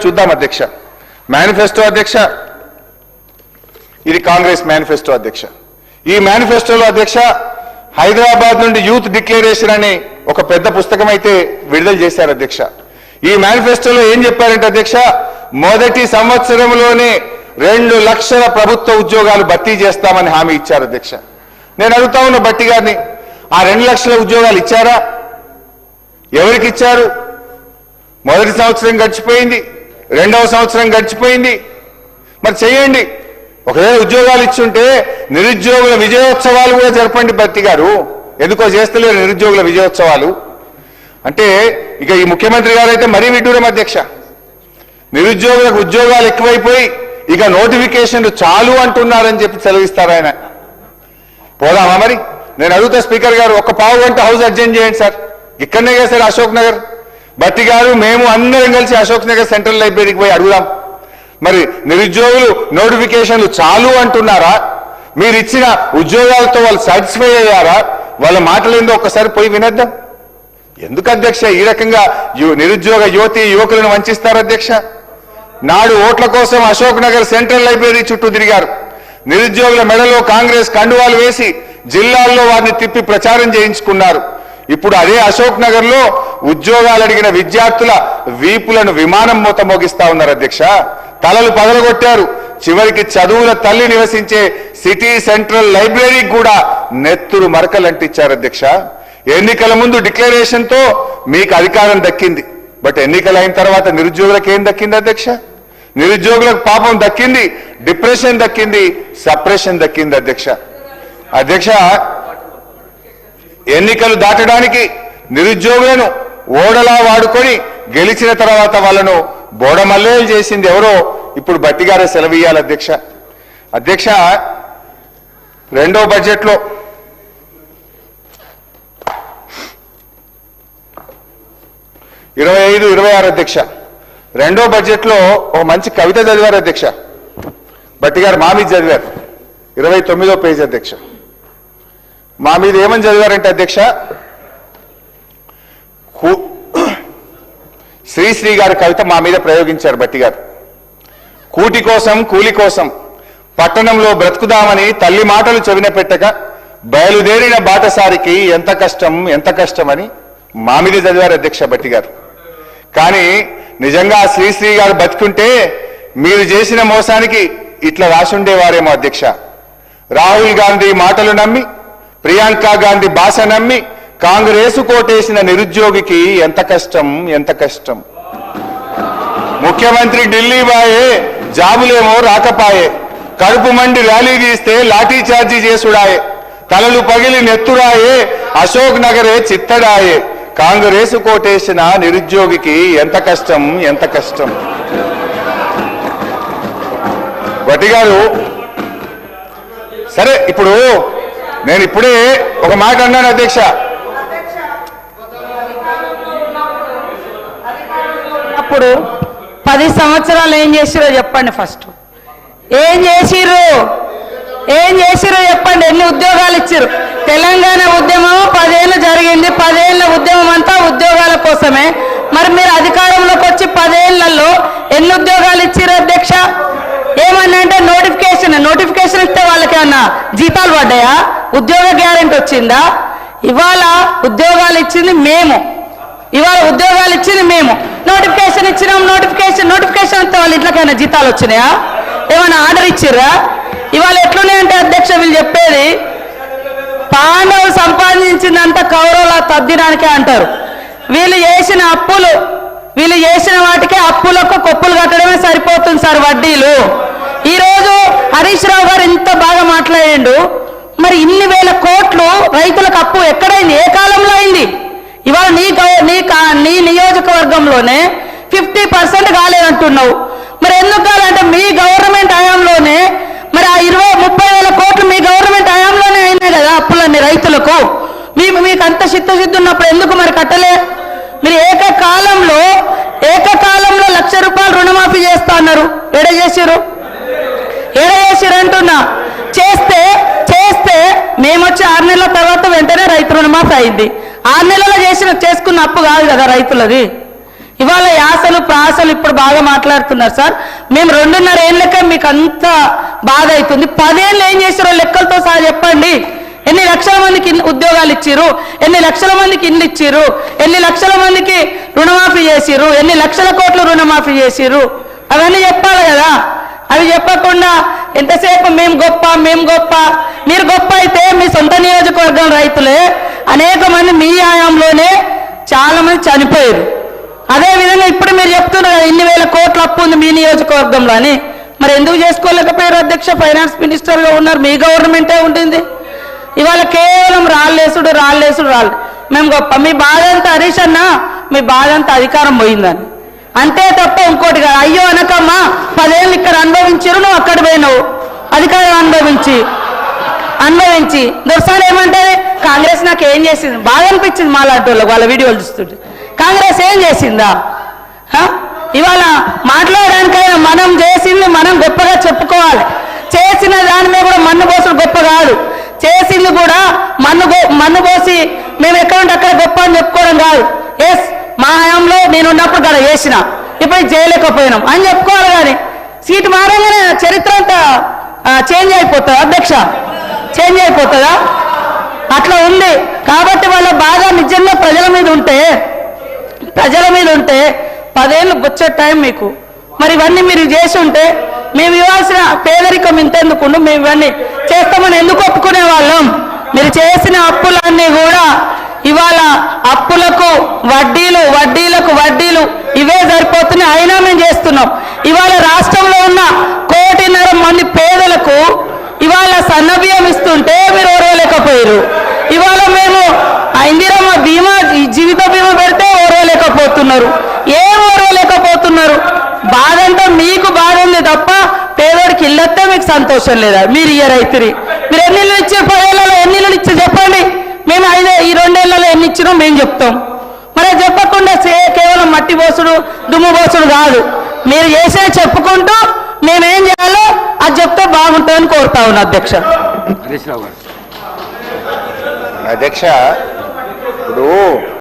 చూద్దాం అధ్యక్ష. మేనిఫెస్టో అధ్యక్ష, ఇది కాంగ్రెస్ మేనిఫెస్టో అధ్యక్ష. ఈ మేనిఫెస్టోలో అధ్యక్ష హైదరాబాద్ నుండి యూత్ డిక్లరేషన్ అని ఒక పెద్ద పుస్తకం అయితే విడుదల చేశారు అధ్యక్ష. ఈ మేనిఫెస్టోలో ఏం చెప్పారంటే అధ్యక్ష, మొదటి సంవత్సరంలోనే 2 లక్షల ప్రభుత్వ ఉద్యోగాలు భర్తీ చేస్తామని హామీ ఇచ్చారు అధ్యక్ష. నేను అడుగుతా ఉన్న భట్టి గారిని, ఆ 2 లక్షల ఉద్యోగాలు ఇచ్చారా? ఎవరికి ఇచ్చారు? మొదటి సంవత్సరం గడిచిపోయింది, 2వ సంవత్సరం గడిచిపోయింది, మరి చేయండి. ఒకవేళ ఉద్యోగాలు ఇచ్చుంటే నిరుద్యోగుల విజయోత్సవాలు కూడా జరపండి భట్టి గారు. ఎందుకో చేస్తలేరు నిరుద్యోగుల విజయోత్సవాలు అంటే. ఇక ఈ ముఖ్యమంత్రి గారు అయితే మరీ విడ్డూరం అధ్యక్ష. నిరుద్యోగులకు ఉద్యోగాలు ఎక్కువైపోయి ఇక నోటిఫికేషన్లు చాలు అంటున్నారని చెప్పి సెలవిస్తారు ఆయన. పోదామా మరి? నేను అడుగుతా స్పీకర్ గారు, ఒక పావు గంట హౌస్ అడ్జెంట్ చేయండి సార్. ఇక్కడనే కదా సార్ అశోక్ నగర్. భట్టి గారు మేము అందరం కలిసి అశోక్ నగర్ సెంట్రల్ లైబ్రరీకి పోయి అడుగుదాం. మరి నిరుద్యోగులు నోటిఫికేషన్లు చాలు అంటున్నారా? మీరు ఇచ్చిన ఉద్యోగాలతో వాళ్ళు సాటిస్ఫై అయ్యారా? వాళ్ళ మాటలు ఏందో ఒక్కసారి పోయి వినేద్దాం. ఎందుకు అధ్యక్ష ఈ రకంగా నిరుద్యోగ యువతి యువకులను వంచిస్తారు అధ్యక్ష? నాడు ఓట్ల కోసం అశోక్ నగర్ సెంట్రల్ లైబ్రరీ చుట్టూ తిరిగారు. నిరుద్యోగుల మెడలో కాంగ్రెస్ కండువాలు వేసి జిల్లాల్లో వారిని తిప్పి ప్రచారం చేయించుకున్నారు. ఇప్పుడు అదే అశోక్ నగర్ లో ఉద్యోగాలు అడిగిన విద్యార్థుల వీపులను విమానం మూత మోగిస్తా ఉన్నారు అధ్యక్ష. తలలు పగలగొట్టారు. చివరికి చదువుల తల్లి నివసించే సిటీ సెంట్రల్ లైబ్రరీకి కూడా నెత్తురు మరకలంటించారు అధ్యక్ష. ఎన్నికల ముందు డిక్లరేషన్ తో మీకు అధికారం దక్కింది. బట్ ఎన్నికలు అయిన తర్వాత నిరుద్యోగులకు ఏం దక్కింది అధ్యక్ష? నిరుద్యోగులకు పాపం దక్కింది, డిప్రెషన్ దక్కింది, సప్రెషన్ దక్కింది అధ్యక్ష. అధ్యక్ష, ఎన్నికలు దాటడానికి నిరుద్యోగులను ఓడలా వాడుకొని గెలిచిన తర్వాత వాళ్ళను బోడమల్లేలు చేసింది ఎవరో ఇప్పుడు భట్టి గారే సెలవియ్యాలి అధ్యక్ష. అధ్యక్ష, 2వ బడ్జెట్లో 25-26 అధ్యక్ష, 2వ బడ్జెట్లో ఒక మంచి కవిత చదివారు అధ్యక్ష. భట్టి గారు మా మీద చదివారు, 29వ పేజీ అధ్యక్ష. మా మీద ఏమని చదివారంటే అధ్యక్ష, శ్రీశ్రీ గారి కవిత మా మీద ప్రయోగించారు భట్టి గారు. కూటి కోసం కూలి కోసం పట్టణంలో బ్రతుకుదామని తల్లి మాటలు చెవిన పెట్టక బయలుదేరిన బాటసారికి ఎంత కష్టం ఎంత కష్టమని మా మీద చదివారు అధ్యక్ష భట్టి గారు. కానీ నిజంగా శ్రీశ్రీ గారు బతుకుంటే మీరు చేసిన మోసానికి ఇట్లా రాసుండేవారేమో అధ్యక్ష. రాహుల్ గాంధీ మాటలు నమ్మి, ప్రియాంక గాంధీ భాష నమ్మి కాంగ్రెసు కోటేసిన నిరుద్యోగికి ఎంత కష్టం ఎంత కష్టం. ముఖ్యమంత్రి ఢిల్లీ బాయే, జాబులేమో రాకపాయే, కడుపు మండి ర్యాలీ తీస్తే లాఠీ చార్జీ చేసుడాయే, తలలు పగిలి నెత్తురాయే, అశోక్ నగరే చిత్తడాయే, కాంగ్రెసు కోటేసిన నిరుద్యోగికి ఎంత కష్టం ఎంత కష్టం. భట్టి గారు, సరే ఇప్పుడు నేను ఇప్పుడే ఒక మాట అన్నాను అధ్యక్ష. అప్పుడు 10 సంవత్సరాలు ఏం చేసిరో చెప్పండి. ఫస్ట్ ఏం చేసిర్రు చెప్పండి. ఎన్ని ఉద్యోగాలు ఇచ్చిర్రు? తెలంగాణ ఉద్యమం 10 ఏళ్ళు జరిగింది. 10 ఏళ్ళ ఉద్యమం అంతా ఉద్యోగాల కోసమే. మరి మీరు అధికారంలోకి వచ్చి 10 ఏళ్లలో ఎన్ని ఉద్యోగాలు ఇచ్చిర్రు అధ్యక్ష? ఏమన్నా అంటే నోటిఫికేషన్ ఇస్తే వాళ్ళకి ఏమన్నా జీతాలు పడ్డాయా? ఉద్యోగ గ్యారెంటీ వచ్చిందా? ఇవాళ ఉద్యోగాలు ఇచ్చింది మేము, నోటిఫికేషన్ ఇచ్చినాం. నోటిఫికేషన్ ఇస్తే వాళ్ళ ఇంట్లోకైనా జీతాలు వచ్చినాయా? ఏమైనా ఆర్డర్ ఇచ్చిర్రా? ఇవాళ ఎట్లున్నాయంటే అధ్యక్ష వీళ్ళు చెప్పేది, పాండవులు సంపాదించిందంతా కౌరవుల తద్దినానికే అంటారు. వీళ్ళు చేసిన వాటికే అప్పులకు కొప్పులు కట్టడమే సరిపోతుంది సార్ వడ్డీలు. ఈరోజు హరీష్ రావు గారు ఇంత బాగా మాట్లాడిండు. మరి ఇన్ని వేల కోట్లు రైతులకు అప్పు ఎక్కడైంది? ఏ కాలంలో అయింది? ఇవాళ నీ నియోజకవర్గంలోనే 50% కాలేదంటున్నావు. మరి ఎందుకు కాలంటే మీ గవర్నమెంట్ హయాంలోనే మరి ఆ 20-30 వేల కోట్లు మీ గవర్నమెంట్ హయాంలోనే అయినాయి కదా అప్పులన్నీ రైతులకు. మీకు అంత చిత్తశుద్ధి ఉన్నప్పుడు ఎందుకు మరి కట్టలే? మీరు ఏకకాలంలో 1,00,000 రూపాయలు రుణమాఫీ చేస్తా అన్నారు. ఏడ చేసిరు అంటున్నా. చేస్తే మేమొచ్చి 6 నెలల తర్వాత వెంటనే రైతు రుణమాఫీ అయింది. 6 నెలల్లో చేసుకున్న అప్పు కాదు కదా రైతులది. ఇవాళ యాసలు ప్రాసలు ఇప్పుడు బాగా మాట్లాడుతున్నారు సార్. మేము 2.5 ఏళ్ళకే మీకు అంత బాధ అవుతుంది. 10 ఏళ్ళు ఏం చేశారో లెక్కలతో సహా చెప్పండి. ఎన్ని లక్షల మందికి ఉద్యోగాలు ఇచ్చిర్రు, ఎన్ని లక్షల మందికి ఇల్లు ఇచ్చిర్రు, ఎన్ని లక్షల మందికి రుణమాఫీ చేసిర్రు, ఎన్ని లక్షల కోట్లు రుణమాఫీ చేసిర్రు, అవన్నీ చెప్పాలి కదా. అవి చెప్పకుండా ఎంతసేపు మేము గొప్ప మేము గొప్ప. మీరు గొప్ప అయితే మీ సొంత నియోజకవర్గం రైతులే అనేక మంది మీ హయాంలోనే చాలా మంది చనిపోయారు. అదేవిధంగా ఇప్పుడు మీరు చెప్తున్నారు ఇన్ని వేల కోట్ల అప్పు ఉంది మీ నియోజకవర్గంలో అని. మరి ఎందుకు చేసుకోలేకపోయారు అధ్యక్ష? ఫైనాన్స్ మినిస్టర్గా ఉన్నారు, మీ గవర్నమెంటే ఉంటుంది. ఇవాళ కేవలం రాళ్ళేసుడు మేము గొప్ప. మీ బాధ అంతా హరీష్ అన్న, మీ బాధ అంతా అధికారం పోయిందని అంతే తప్ప ఇంకోటి కాదు. అయ్యో అనకమ్మా, 10 ఏళ్ళు ఇక్కడ అనుభవించారు, నువ్వు అక్కడ పోయినావు అధికారం అనుభవించి దొరసాలు ఏమంటే కాంగ్రెస్ నాకు ఏం చేసింది బాగా అనిపించింది. మాలాంటి వాళ్ళకి వాళ్ళ వీడియోలు చూస్తుంటే కాంగ్రెస్ ఏం చేసిందా? ఇవాళ మాట్లాడడానికైనా మనం చేసింది మనం గొప్పగా చెప్పుకోవాలి. చేసిన దాని మీద కూడా మన్ను పోసుడు గొప్ప కాదు. చేసింది కూడా మన్ను పోసి మేము ఎక్కడ ఉంటే అక్కడ గొప్ప అని చెప్పుకోవడం కాదు. ఎస్ మా హయాంలో నేను ఉన్నప్పుడు కదా చేసిన, ఇప్పుడు చేయలేకపోయినాం అని చెప్పుకోవాలి. కానీ సీటు మారంగానే చరిత్ర అంతా చేంజ్ అయిపోతుందా అధ్యక్ష? చేంజ్ అయిపోతుందా? అట్లా ఉంది. కాబట్టి వాళ్ళ బాధ నిజంగా ప్రజల మీద ఉంటే 10 ఏళ్ళు వచ్చే టైం మీకు. మరి ఇవన్నీ మీరు చేసి ఉంటే మేము ఇవ్వాల్సిన పేదరికం ఇంతెందుకు, మేము ఇవన్నీ చేస్తామని ఎందుకు ఒప్పుకునే వాళ్ళం? మీరు చేసిన అప్పులన్నీ కూడా ఇవాళ అప్పులకు వడ్డీలకు వడ్డీలు ఇవే సరిపోతున్నాయి. అయినా మేము చేస్తున్నాం. ఇవాళ రాష్ట్రంలో ఉన్న 1.5 కోటి మంది పేదలకు ఇవాళ సన్నబియ్యం ఇస్తుంటే మీరు ఓర్వలేకపోయారు. ఇవాళ మేము ఇందిరమ్మ బీమా జీవిత బీమా పెడితే ఓర్వలేకపోతున్నారు. ఏం ఓర్వలేకపోతున్నారు? బాధ అంతా మీకు బాధ ఉంది తప్ప పేదోడికి ఇల్లొస్తే మీకు సంతోషం లేదా? మీరు రైతురి మీరు ఎన్ని ఇళ్ళు ఇచ్చే 10 ఏళ్లలో ఎన్ని ఇళ్ళు ఇచ్చి చెప్పండి. మేము ఈ 2 ఏళ్లలో ఎన్ని ఇచ్చినో మేము చెప్తాం. మరి చెప్పకుండా కేవలం మట్టి పోసుడు దుమ్ము పోసుడు కాదు. మీరు చేసే చెప్పుకుంటూ మేమేం చేయాలో అది చెప్తే బాగుంటుందని కోరుతా ఉన్నా అధ్యక్ష. అధ్యక్ష ఇప్పుడు